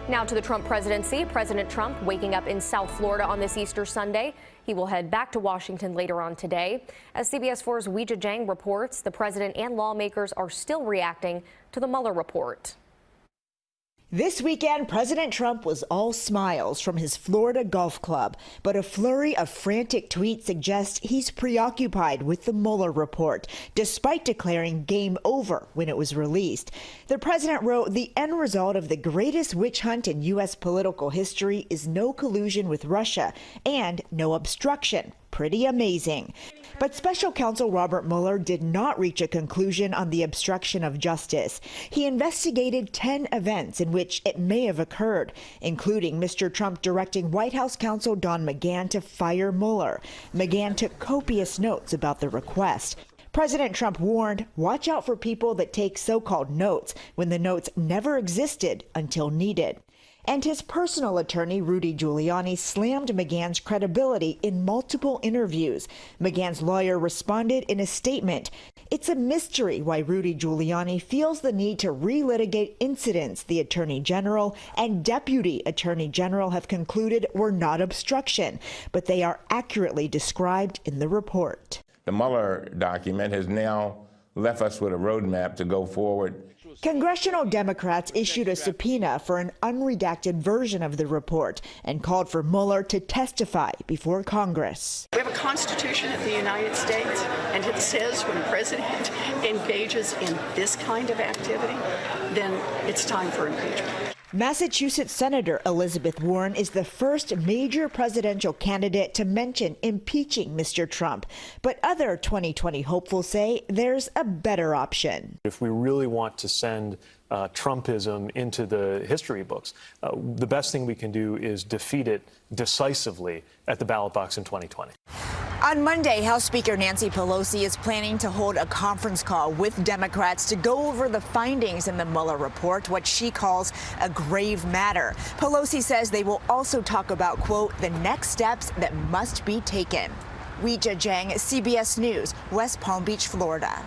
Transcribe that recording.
Now to the Trump presidency. President Trump waking up in South Florida on this Easter Sunday. He will head back to Washington later on today. As CBS 4's Rudy Giuliani reports, the president and lawmakers are still reacting to the Mueller report. This weekend, President Trump was all smiles from his Florida golf club, but a flurry of frantic tweets suggest he's preoccupied with the Mueller report, despite declaring game over when it was released. The president wrote, "The end result of the greatest witch hunt in U.S. political history is no collusion with Russia and no obstruction. Pretty amazing." But special counsel Robert Mueller did not reach a conclusion on the obstruction of justice. He investigated 10 events in which it may have occurred, including Mr. Trump directing White House counsel Don McGahn to fire Mueller. McGahn took copious notes about the request. President Trump warned, watch out for people that take so-called notes when the notes never existed until needed. And his personal attorney, Rudy Giuliani, slammed McGahn's credibility in multiple interviews. McGahn's lawyer responded in a statement, "It's a mystery why Rudy Giuliani feels the need to relitigate incidents the Attorney General and Deputy Attorney General have concluded were not obstruction, but they are accurately described in the report." The Mueller document has now left us with a roadmap to go forward. Congressional Democrats issued a subpoena for an unredacted version of the report and called for Mueller to testify before Congress. We have a Constitution of the United States, and it says when a president engages in this kind of activity, then it's time for impeachment. Massachusetts Senator Elizabeth Warren is the first major presidential candidate to mention impeaching Mr. Trump. But other 2020 hopefuls say there's a better option. If we really want to send Trumpism into the history books, the best thing we can do is defeat it decisively at the ballot box in 2020. On Monday, House Speaker Nancy Pelosi is planning to hold a conference call with Democrats to go over the findings in the Mueller report, what she calls a grave matter. Pelosi says they will also talk about, quote, the next steps that must be taken. Weijia Jiang, CBS News, West Palm Beach, Florida.